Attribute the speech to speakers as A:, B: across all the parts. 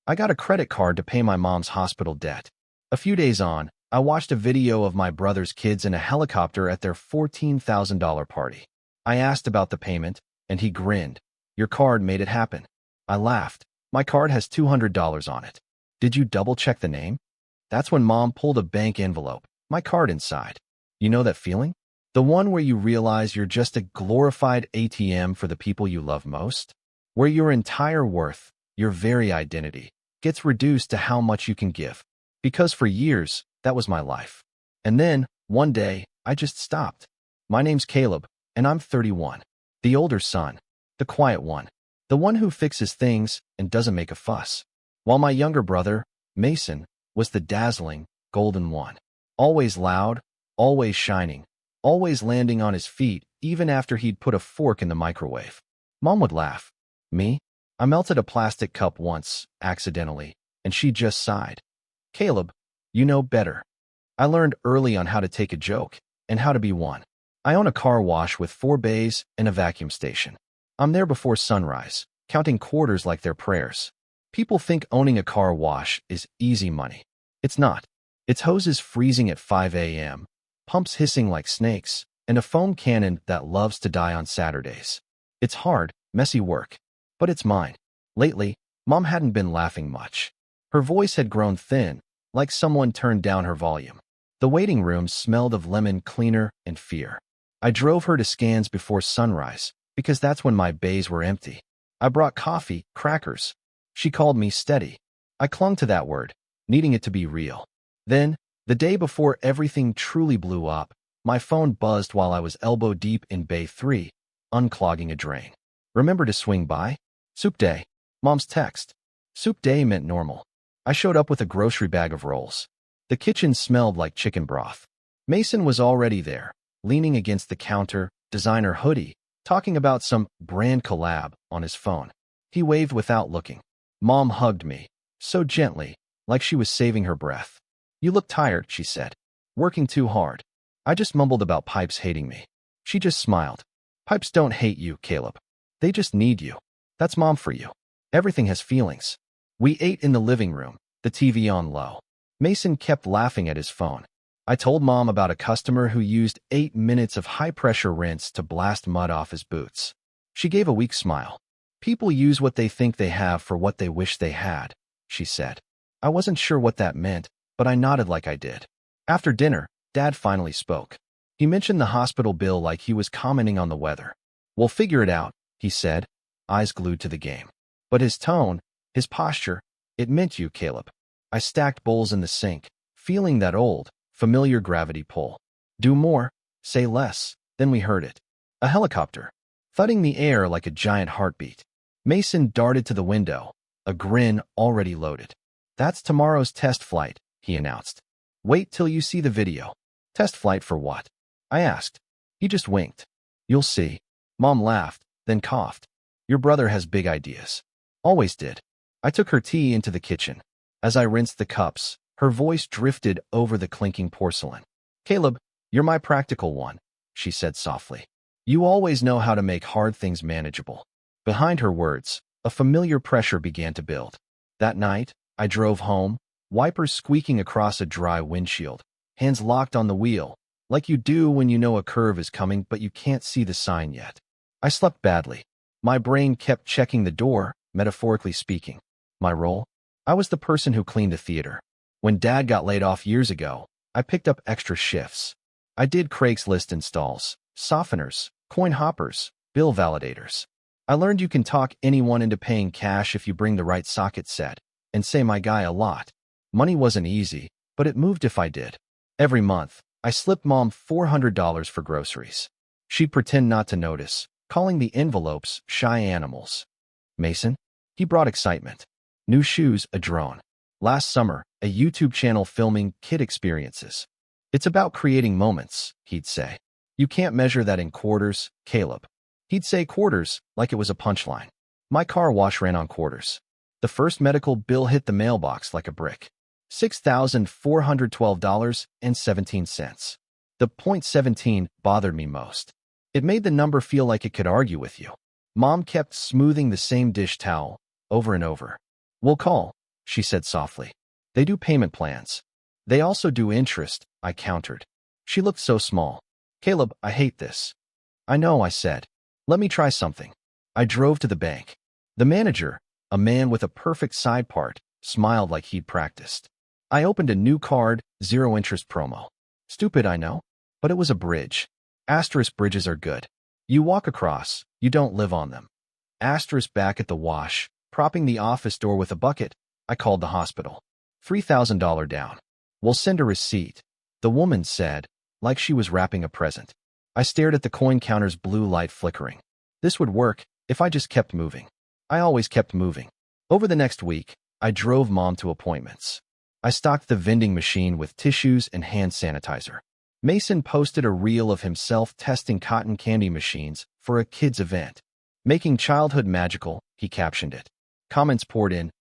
A: I got a credit card to pay my mom's hospital debt. A few days on, I watched a video of my brother's kids in a helicopter at their $14,000 party. I asked about the payment, and he grinned. Your card made it happen. I laughed. My card has $200 on it. Did you double-check the name? That's when Mom pulled a bank envelope, my card inside. You know that feeling? The one where you realize you're just a glorified ATM for the people you love most? Where your entire worth, your very identity, gets reduced to how much you can give. Because for years, that was my life. And then, one day, I just stopped. My name's Caleb, and I'm 31. The older son. The quiet one. The one who fixes things and doesn't make a fuss. While my younger brother, Mason, was the dazzling, golden one. Always loud, always shining, always landing on his feet even after he'd put a fork in the microwave. Mom would laugh. Me? I melted a plastic cup once, accidentally, and she just sighed. Caleb, you know better. I learned early on how to take a joke and how to be one. I own a car wash with 4 bays and a vacuum station. I'm there before sunrise, counting quarters like they're prayers. People think owning a car wash is easy money. It's not. It's hoses freezing at 5 a.m., pumps hissing like snakes, and a foam cannon that loves to die on Saturdays. It's hard, messy work. But it's mine. Lately, Mom hadn't been laughing much. Her voice had grown thin, like someone turned down her volume. The waiting room smelled of lemon cleaner and fear. I drove her to Scans before sunrise, because that's when my bays were empty. I brought coffee, crackers. She called me steady. I clung to that word, needing it to be real. Then, the day before everything truly blew up, my phone buzzed while I was elbow deep in Bay 3, unclogging a drain. Remember to swing by? Soup day. Mom's text. Soup day meant normal. I showed up with a grocery bag of rolls. The kitchen smelled like chicken broth. Mason was already there, leaning against the counter, designer hoodie, talking about some brand collab on his phone. He waved without looking. Mom hugged me, so gently, like she was saving her breath. You look tired, she said. Working too hard. I just mumbled about Pipes hating me. She just smiled. Pipes don't hate you, Caleb. They just need you. That's Mom for you. Everything has feelings. We ate in the living room, the TV on low. Mason kept laughing at his phone. I told Mom about a customer who used 8 minutes of high-pressure rinse to blast mud off his boots. She gave a weak smile. People use what they think they have for what they wish they had, she said. I wasn't sure what that meant, but I nodded like I did. After dinner, Dad finally spoke. He mentioned the hospital bill like he was commenting on the weather. We'll figure it out, he said, eyes glued to the game. But his tone, his posture, it meant you, Caleb. I stacked bowls in the sink, feeling that old, familiar gravity pull. Do more, say less. Then we heard it. A helicopter, thudding the air like a giant heartbeat. Mason darted to the window, a grin already loaded. That's tomorrow's test flight, he announced. Wait till you see the video. Test flight for what? I asked. He just winked. You'll see. Mom laughed, then coughed. Your brother has big ideas. Always did. I took her tea into the kitchen. As I rinsed the cups, her voice drifted over the clinking porcelain. Caleb, you're my practical one, she said softly. You always know how to make hard things manageable. Behind her words, a familiar pressure began to build. That night, I drove home, wipers squeaking across a dry windshield, hands locked on the wheel, like you do when you know a curve is coming but you can't see the sign yet. I slept badly. My brain kept checking the door, metaphorically speaking. My role? I was the person who cleaned a theater. When Dad got laid off years ago, I picked up extra shifts. I did Craigslist installs, softeners, coin hoppers, bill validators. I learned you can talk anyone into paying cash if you bring the right socket set, and say my guy a lot. Money wasn't easy, but it moved if I did. Every month, I slipped Mom $400 for groceries. She'd pretend not to notice, calling the envelopes shy animals. Mason? He brought excitement. New shoes, a drone. Last summer, a YouTube channel filming kid experiences. It's about creating moments, he'd say. You can't measure that in quarters, Caleb. He'd say quarters like it was a punchline. My car wash ran on quarters. The first medical bill hit the mailbox like a brick. $6,412.17. The .17 bothered me most. It made the number feel like it could argue with you. Mom kept smoothing the same dish towel over and over. We'll call. she said softly. They do payment plans. They also do interest, I countered. She looked so small. Caleb, I hate this. I know, I said. Let me try something. I drove to the bank. The manager, a man with a perfect side part, smiled like he'd practiced. I opened a new card, zero interest promo. Stupid, I know, but it was a bridge. Asterisk bridges are good. You walk across, you don't live on them. Asterisk back at the wash, propping the office door with a bucket, I called the hospital. $3,000 down. We'll send a receipt, the woman said, like she was wrapping a present. I stared at the coin counter's blue light flickering. This would work if I just kept moving. I always kept moving. Over the next week, I drove Mom to appointments. I stocked the vending machine with tissues and hand sanitizer. Mason posted a reel of himself testing cotton candy machines for a kids' event. Making childhood magical, he captioned it. Comments poured in.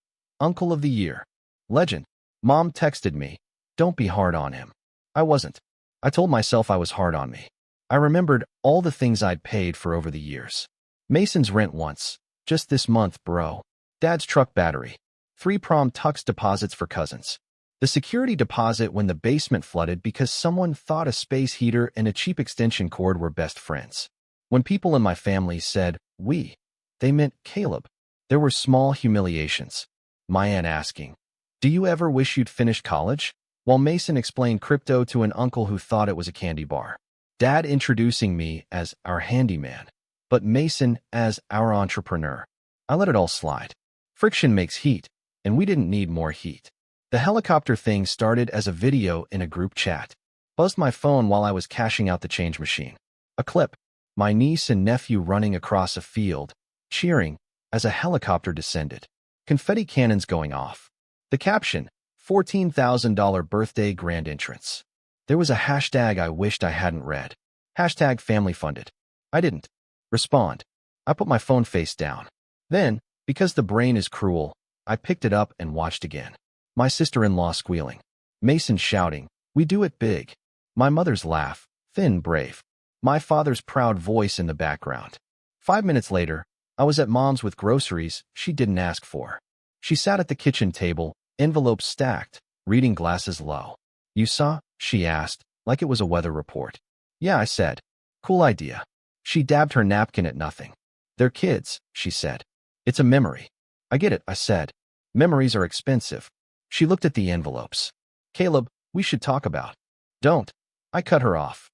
A: Uncle of the Year. Legend. Mom texted me. Don't be hard on him. I wasn't. I told myself I was hard on me. I remembered all the things I'd paid for over the years. Mason's rent once. Just this month, bro. Dad's truck battery. 3 prom tux deposits for cousins. The security deposit when the basement flooded because someone thought a space heater and a cheap extension cord were best friends. When people in my family said, we, they meant Caleb. There were small humiliations. My aunt asking, do you ever wish you'd finished college? While Mason explained crypto to an uncle who thought it was a candy bar. Dad introducing me as our handyman, but Mason as our entrepreneur. I let it all slide. Friction makes heat, and we didn't need more heat. The helicopter thing started as a video in a group chat. Buzzed my phone while I was cashing out the change machine. A clip. My niece and nephew running across a field, cheering, as a helicopter descended. Confetti cannons going off. The caption, $14,000 birthday grand entrance. There was a hashtag I wished I hadn't read. Hashtag family funded. I didn't respond. I put my phone face down. Then, because the brain is cruel, I picked it up and watched again. My sister-in-law squealing. Mason shouting, we do it big. My mother's laugh, thin, brave. My father's proud voice in the background. 5 minutes later, I was at Mom's with groceries she didn't ask for. She sat at the kitchen table, envelopes stacked, reading glasses low. You saw? She asked, like it was a weather report. Yeah, I said. Cool idea. She dabbed her napkin at nothing. They're kids, she said. It's a memory. I get it, I said. Memories are expensive. She looked at the envelopes. Caleb, we should talk about. Don't. I cut her off.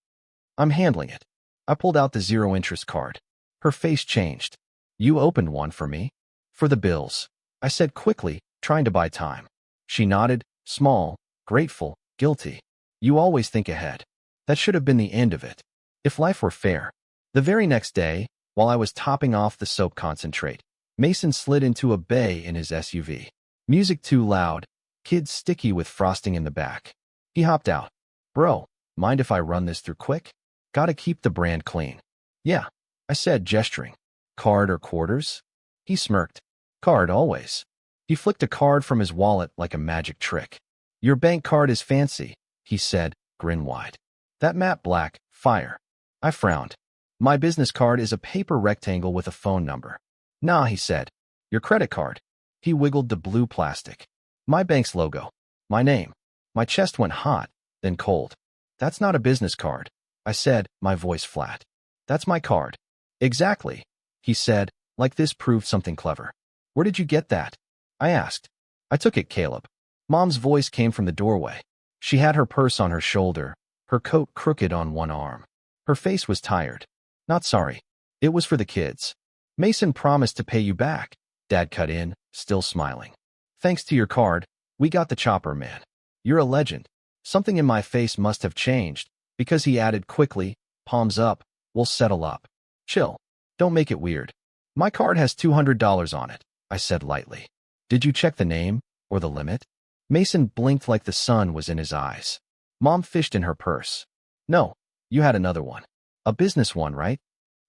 A: I'm handling it. I pulled out the zero interest card. Her face changed. You opened one for me? For the bills. I said quickly, trying to buy time. She nodded, small, grateful, guilty. You always think ahead. That should have been the end of it. If life were fair. The very next day, while I was topping off the soap concentrate, Mason slid into a bay in his SUV. Music too loud, kids sticky with frosting in the back. He hopped out. Bro, mind if I run this through quick? Gotta keep the brand clean. Yeah, I said, gesturing. Card or quarters? He smirked. Card always. He flicked a card from his wallet like a magic trick. Your bank card is fancy, he said, grin wide. That matte black, fire. I frowned. My business card is a paper rectangle with a phone number. Nah, he said. Your credit card. He wiggled the blue plastic. My bank's logo. My name. My chest went hot, then cold. That's not a business card, I said, my voice flat. That's my card. Exactly, he said, like this proved something clever. Where did you get that? I asked. I took it, Caleb. Mom's voice came from the doorway. She had her purse on her shoulder, her coat crooked on one arm. Her face was tired. Not sorry. It was for the kids. Mason promised to pay you back. Dad cut in, still smiling. Thanks to your card, we got the chopper, man. You're a legend. Something in my face must have changed, because he added quickly, palms up, we'll settle up. Chill. Don't make it weird. My card has $200 on it, I said lightly. Did you check the name, or the limit? Mason blinked like the sun was in his eyes. Mom fished in her purse. No, you had another one. A business one, right?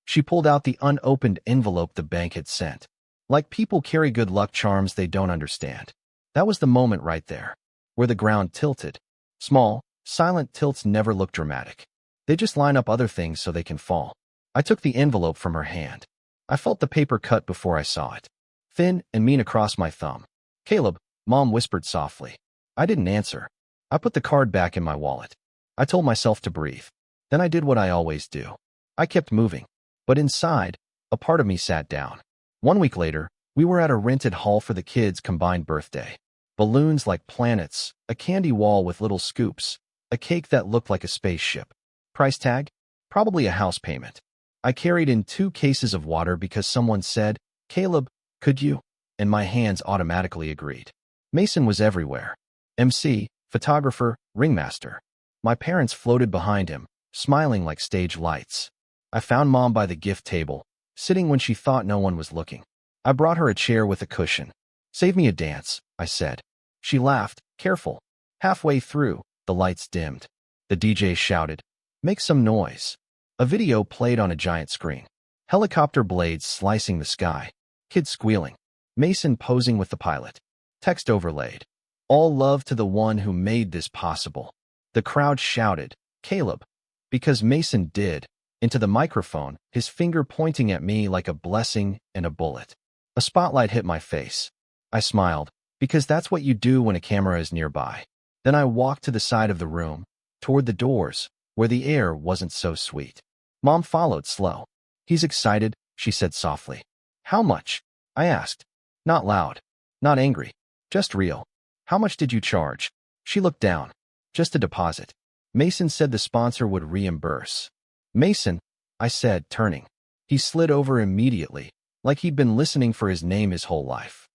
A: She pulled out the unopened envelope the bank had sent. Like people carry good luck charms they don't understand. That was the moment right there, where the ground tilted. Small, silent tilts never look dramatic. They just line up other things so they can fall. I took the envelope from her hand. I felt the paper cut before I saw it. Thin and mean across my thumb. Caleb, Mom whispered softly. I didn't answer. I put the card back in my wallet. I told myself to breathe. Then I did what I always do. I kept moving. But inside, a part of me sat down. 1 week later, we were at a rented hall for the kids' combined birthday. Balloons like planets, a candy wall with little scoops, a cake that looked like a spaceship. Price tag? Probably a house payment. I carried in 2 cases of water because someone said, Caleb, could you? And my hands automatically agreed. Mason was everywhere. MC, photographer, ringmaster. My parents floated behind him, smiling like stage lights. I found Mom by the gift table, sitting when she thought no one was looking. I brought her a chair with a cushion. Save me a dance, I said. She laughed, careful. Halfway through, the lights dimmed. The DJ shouted, make some noise. A video played on a giant screen. Helicopter blades slicing the sky. Kids squealing. Mason posing with the pilot. Text overlaid. All love to the one who made this possible. The crowd shouted, Caleb. Because Mason did. Into the microphone, his finger pointing at me like a blessing and a bullet. A spotlight hit my face. I smiled, because that's what you do when a camera is nearby. Then I walked to the side of the room, toward the doors, where the air wasn't so sweet. Mom followed slow. He's excited, she said softly. How much? I asked. Not loud. Not angry. Just real. How much did you charge? She looked down. Just a deposit. Mason said the sponsor would reimburse. Mason, I said, turning. He slid over immediately, like he'd been listening for his name his whole life.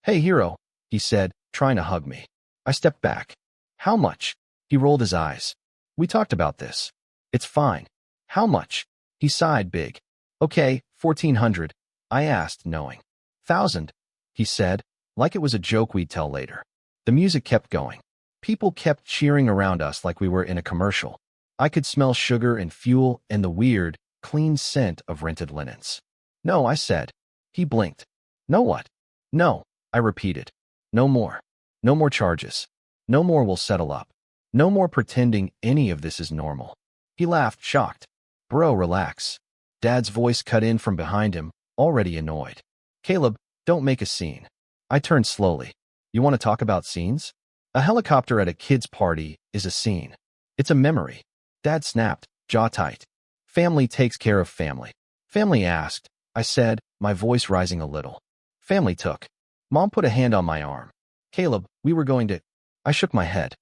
A: Hey, hero, he said, trying to hug me. I stepped back. How much? He rolled his eyes. We talked about this. It's fine. How much? He sighed big. Okay, 1,400. I asked, knowing. 1,000, he said, like it was a joke we'd tell later. The music kept going. People kept cheering around us like we were in a commercial. I could smell sugar and fuel and the weird, clean scent of rented linens. No, I said. He blinked. No what? No, I repeated. No more. No more charges. No more will settle up. No more pretending any of this is normal. He laughed, shocked. Bro, relax. Dad's voice cut in from behind him, already annoyed. Caleb, don't make a scene. I turned slowly. You want to talk about scenes? A helicopter at a kid's party is a scene. It's a memory. Dad snapped, jaw tight. Family takes care of family. Family asked, I said, my voice rising a little. Family took. Mom put a hand on my arm. Caleb, we were going to... I shook my head.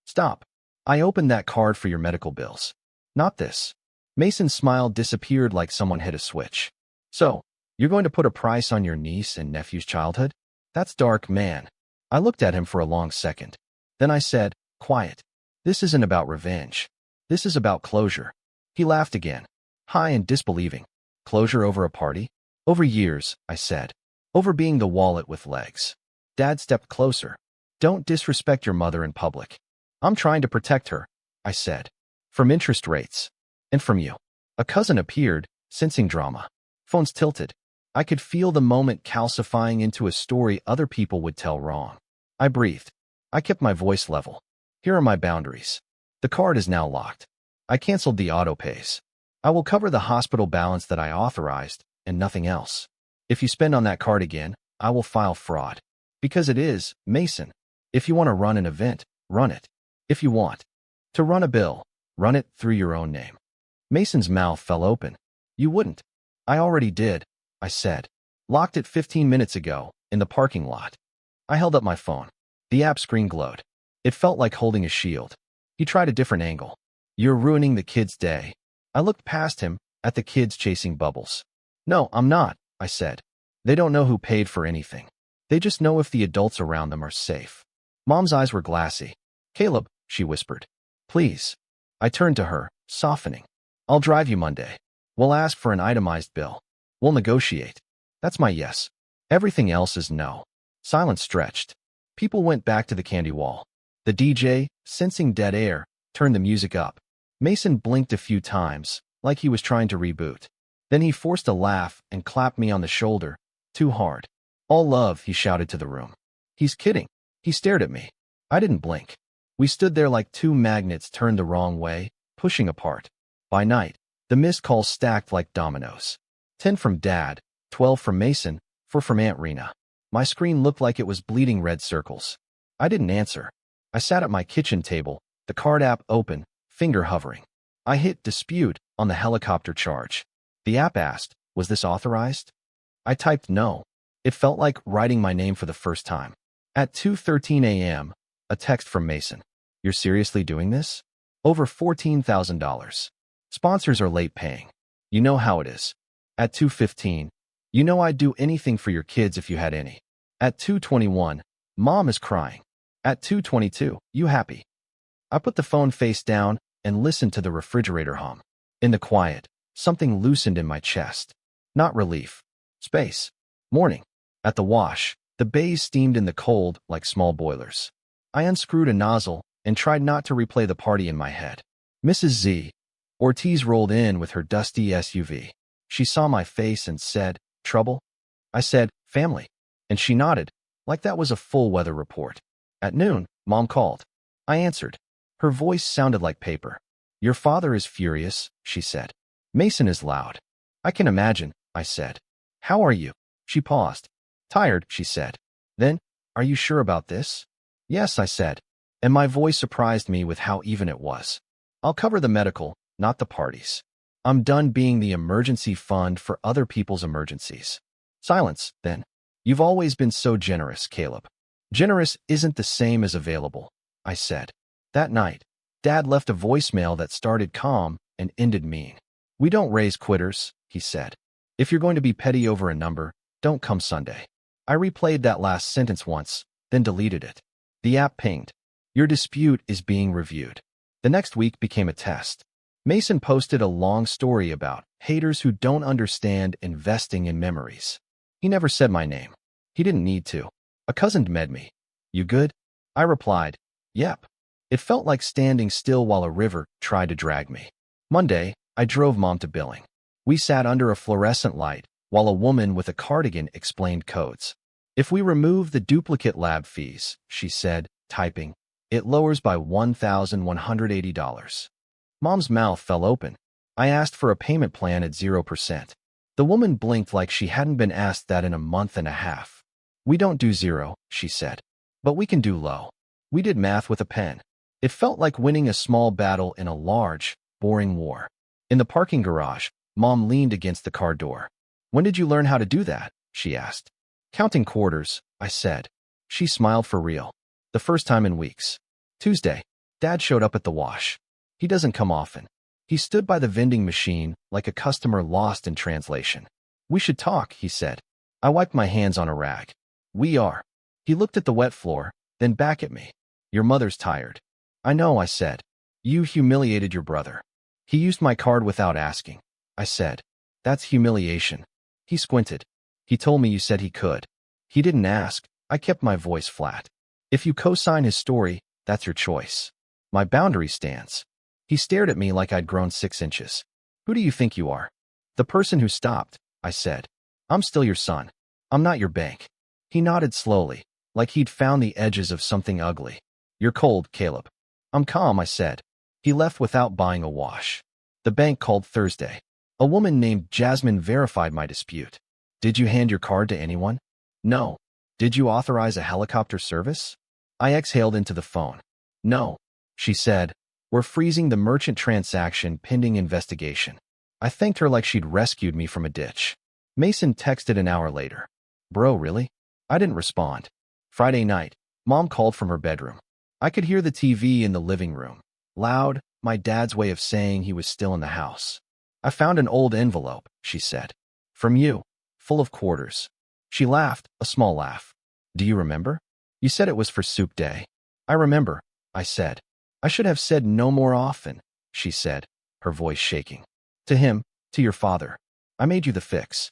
A: Stop. I opened that card for your medical bills. Not this. Mason's smile disappeared like someone hit a switch. So, you're going to put a price on your niece and nephew's childhood? That's dark, man. I looked at him for a long second. Then I said, quiet. This isn't about revenge. This is about closure. He laughed again, high and disbelieving. Closure over a party? Over years, I said. Over being the wallet with legs. Dad stepped closer. Don't disrespect your mother in public. I'm trying to protect her, I said. From interest rates. And from you. A cousin appeared, sensing drama. Phones tilted. I could feel the moment calcifying into a story other people would tell wrong. I breathed. I kept my voice level. Here are my boundaries. The card is now locked. I canceled the auto pays. I will cover the hospital balance that I authorized, and nothing else. If you spend on that card again, I will file fraud. Because it is, Mason. If you want to run an event, run it. If you want to run a bill, run it through your own name. Mason's mouth fell open. You wouldn't. I already did, I said. Locked it 15 minutes ago, in the parking lot. I held up my phone. The app screen glowed. It felt like holding a shield. He tried a different angle. You're ruining the kids' day. I looked past him, at the kids chasing bubbles. No, I'm not, I said. They don't know who paid for anything. They just know if the adults around them are safe. Mom's eyes were glassy. Caleb, she whispered. Please. I turned to her, softening. I'll drive you Monday. We'll ask for an itemized bill. We'll negotiate. That's my yes. Everything else is no. Silence stretched. People went back to the candy wall. The DJ, sensing dead air, turned the music up. Mason blinked a few times, like he was trying to reboot. Then he forced a laugh and clapped me on the shoulder, too hard. All love, he shouted to the room. He's kidding. He stared at me. I didn't blink. We stood there like two magnets turned the wrong way, pushing apart. By night, the missed calls stacked like dominoes. 10 from Dad, 12 from Mason, 4 from Aunt Rena. My screen looked like it was bleeding red circles. I didn't answer. I sat at my kitchen table, the card app open, finger hovering. I hit dispute on the helicopter charge. The app asked, was this authorized? I typed no. It felt like writing my name for the first time. At 2:13 a.m., a text from Mason. You're seriously doing this? Over $14,000. Sponsors are late paying. You know how it is. At 2:15, you know I'd do anything for your kids if you had any. At 2:21, Mom is crying. At 2:22, you happy? I put the phone face down and listened to the refrigerator hum. In the quiet, something loosened in my chest. Not relief. Space. Morning. At the wash, the bays steamed in the cold like small boilers. I unscrewed a nozzle and tried not to replay the party in my head. Mrs. Z. Ortiz rolled in with her dusty SUV. She saw my face and said, trouble? I said, family. And she nodded, like that was a full weather report. At noon, Mom called. I answered. Her voice sounded like paper. Your father is furious, she said. Mason is loud. I can imagine, I said. How are you? She paused. Tired, she said. Then, are you sure about this? Yes, I said, and my voice surprised me with how even it was. I'll cover the medical, not the parties. I'm done being the emergency fund for other people's emergencies. Silence, then. You've always been so generous, Caleb. Generous isn't the same as available, I said. That night, Dad left a voicemail that started calm and ended mean. We don't raise quitters, he said. If you're going to be petty over a number, don't come Sunday. I replayed that last sentence once, then deleted it. The app pinged. Your dispute is being reviewed. The next week became a test. Mason posted a long story about haters who don't understand investing in memories. He never said my name. He didn't need to. A cousin met me. You good? I replied, yep. It felt like standing still while a river tried to drag me. Monday, I drove Mom to billing. We sat under a fluorescent light while a woman with a cardigan explained codes. If we remove the duplicate lab fees, she said, typing, it lowers by $1,180. Mom's mouth fell open. I asked for a payment plan at 0%. The woman blinked like she hadn't been asked that in a month and a half. We don't do zero, she said. But we can do low. We did math with a pen. It felt like winning a small battle in a large, boring war. In the parking garage, Mom leaned against the car door. When did you learn how to do that? She asked. Counting quarters, I said. She smiled for real. The first time in weeks. Tuesday, Dad showed up at the wash. He doesn't come often. He stood by the vending machine like a customer lost in translation. We should talk, he said. I wiped my hands on a rag. We are. He looked at the wet floor, then back at me. Your mother's tired. I know, I said. You humiliated your brother. He used my card without asking. I said. That's humiliation. He squinted. He told me you said he could. He didn't ask. I kept my voice flat. If you co-sign his story, that's your choice. My boundary stands. He stared at me like I'd grown 6 inches. Who do you think you are? The person who stopped, I said. I'm still your son. I'm not your bank. He nodded slowly, like he'd found the edges of something ugly. You're cold, Caleb. I'm calm, I said. He left without buying a wash. The bank called Thursday. A woman named Jasmine verified my dispute. Did you hand your card to anyone? No. Did you authorize a helicopter service? I exhaled into the phone. No. She said, we're freezing the merchant transaction pending investigation. I thanked her like she'd rescued me from a ditch. Mason texted an hour later. Bro, really? I didn't respond. Friday night, Mom called from her bedroom. I could hear the TV in the living room. Loud, my dad's way of saying he was still in the house. I found an old envelope, she said. From you, full of quarters. She laughed, a small laugh. Do you remember? You said it was for soup day. I remember, I said. I should have said no more often, she said, her voice shaking. To him, to your father. I made you the fix.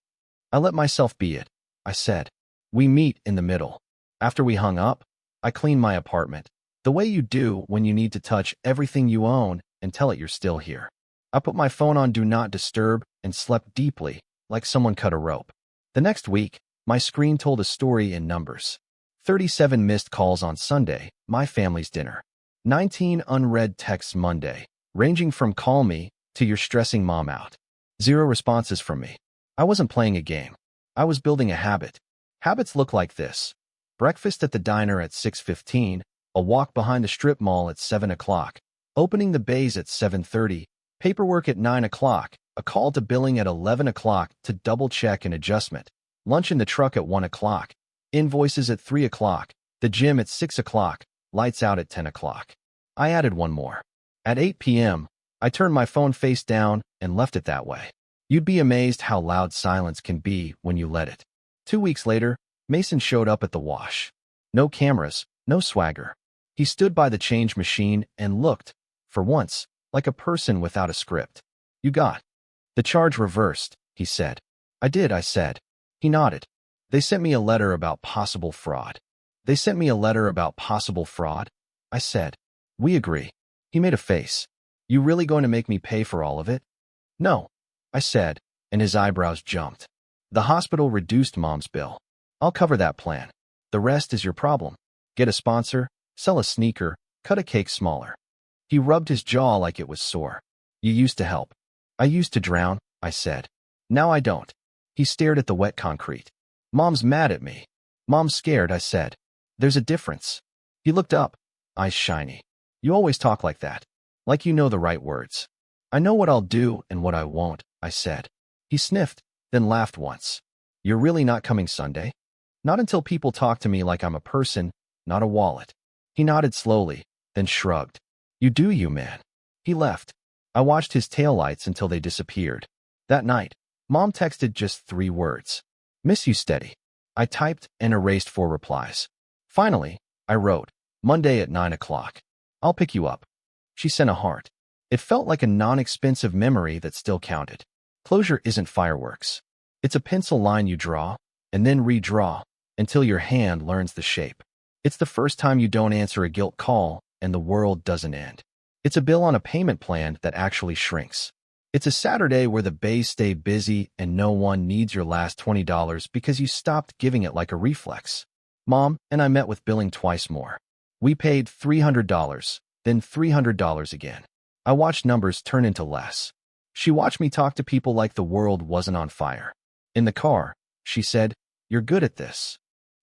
A: I let myself be it, I said. We meet in the middle. After we hung up, I cleaned my apartment, the way you do when you need to touch everything you own and tell it you're still here. I put my phone on Do Not Disturb and slept deeply, like someone cut a rope. The next week, my screen told a story in numbers. 37 missed calls on Sunday, my family's dinner. 19 unread texts Monday, ranging from call me to you're stressing mom out. 0 responses from me. I wasn't playing a game. I was building a habit. Habits look like this: breakfast at the diner at 6:15, a walk behind the strip mall at 7 o'clock, opening the bays at 7:30, paperwork at 9 o'clock, a call to billing at 11 o'clock to double-check an adjustment, lunch in the truck at 1 o'clock, invoices at 3 o'clock, the gym at 6 o'clock, lights out at 10 o'clock. I added one more. At 8 p.m., I turned my phone face down and left it that way. You'd be amazed how loud silence can be when you let it. 2 weeks later, Mason showed up at the wash. No cameras, no swagger. He stood by the change machine and looked, for once, like a person without a script. "You got the charge reversed," he said. "I did," I said. He nodded. "They sent me a letter about possible fraud." "They sent me a letter about possible fraud?" I said. "We agree." He made a face. "You really going to make me pay for all of it?" "No," I said, and his eyebrows jumped. "The hospital reduced Mom's bill. I'll cover that plan. The rest is your problem. Get a sponsor, sell a sneaker, cut a cake smaller." He rubbed his jaw like it was sore. "You used to help." "I used to drown," I said. "Now I don't." He stared at the wet concrete. "Mom's mad at me." "Mom's scared," I said. "There's a difference." He looked up, eyes shiny. "You always talk like that. Like you know the right words." "I know what I'll do and what I won't," I said. He sniffed, then laughed once. "You're really not coming Sunday?" "Not until people talk to me like I'm a person, not a wallet." He nodded slowly, then shrugged. "You do you, man." He left. I watched his taillights until they disappeared. That night, Mom texted just 3 words. "Miss you steady." I typed and erased 4 replies. Finally, I wrote, "Monday at 9 o'clock. I'll pick you up." She sent a heart. It felt like a non-expensive memory that still counted. Closure isn't fireworks. It's a pencil line you draw, and then redraw, until your hand learns the shape. It's the first time you don't answer a guilt call, and the world doesn't end. It's a bill on a payment plan that actually shrinks. It's a Saturday where the bays stay busy and no one needs your last $20 because you stopped giving it like a reflex. Mom and I met with billing twice more. We paid $300, then $300 again. I watched numbers turn into less. She watched me talk to people like the world wasn't on fire. In the car, she said, "You're good at this."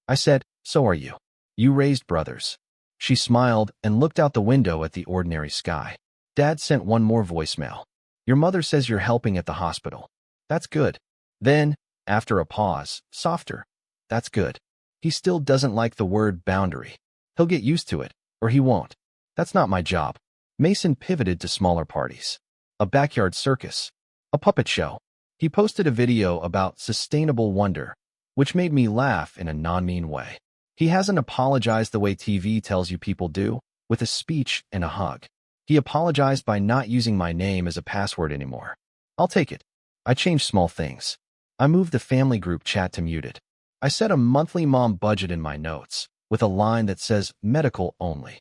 A: I said, "So are you. You raised brothers." She smiled and looked out the window at the ordinary sky. Dad sent one more voicemail. "Your mother says you're helping at the hospital." "That's good." Then, after a pause, softer. "That's good." He still doesn't like the word boundary. He'll get used to it, or he won't. That's not my job. Mason pivoted to smaller parties. A backyard circus. A puppet show. He posted a video about sustainable wonder, which made me laugh in a non-mean way. He hasn't apologized the way TV tells you people do, with a speech and a hug. He apologized by not using my name as a password anymore. I'll take it. I changed small things. I moved the family group chat to muted. I set a monthly mom budget in my notes, with a line that says medical only.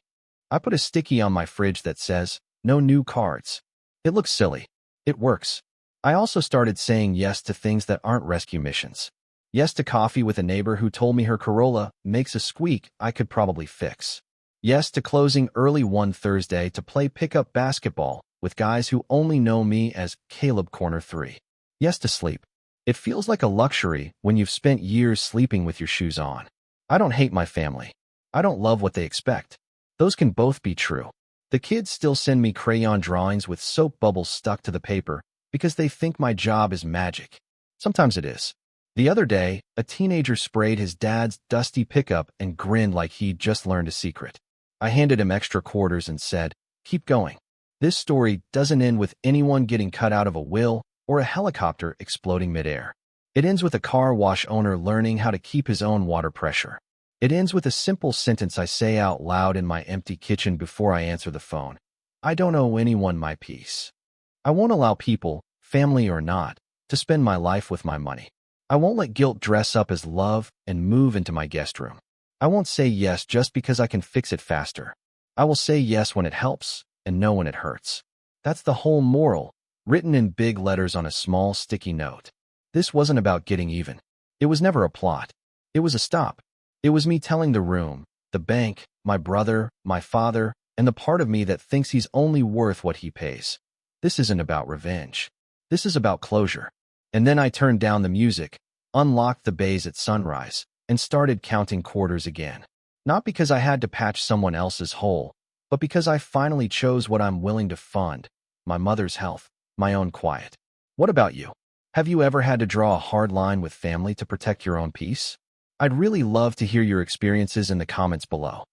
A: I put a sticky on my fridge that says, "No new cards." It looks silly. It works. I also started saying yes to things that aren't rescue missions. Yes to coffee with a neighbor who told me her Corolla makes a squeak I could probably fix. Yes to closing early one Thursday to play pickup basketball with guys who only know me as Caleb Corner 3. Yes to sleep. It feels like a luxury when you've spent years sleeping with your shoes on. I don't hate my family. I don't love what they expect. Those can both be true. The kids still send me crayon drawings with soap bubbles stuck to the paper because they think my job is magic. Sometimes it is. The other day, a teenager sprayed his dad's dusty pickup and grinned like he'd just learned a secret. I handed him extra quarters and said, "Keep going." This story doesn't end with anyone getting cut out of a will or a helicopter exploding midair. It ends with a car wash owner learning how to keep his own water pressure. It ends with a simple sentence I say out loud in my empty kitchen before I answer the phone. I don't owe anyone my peace. I won't allow people, family or not, to spend my life with my money. I won't let guilt dress up as love and move into my guest room. I won't say yes just because I can fix it faster. I will say yes when it helps and no when it hurts. That's the whole moral, written in big letters on a small sticky note. This wasn't about getting even. It was never a plot. It was a stop. It was me telling the room, the bank, my brother, my father, and the part of me that thinks he's only worth what he pays. This isn't about revenge. This is about closure. And then I turned down the music, unlocked the bays at sunrise, and started counting quarters again. Not because I had to patch someone else's hole, but because I finally chose what I'm willing to fund: my mother's health, my own quiet. What about you? Have you ever had to draw a hard line with family to protect your own peace? I'd really love to hear your experiences in the comments below.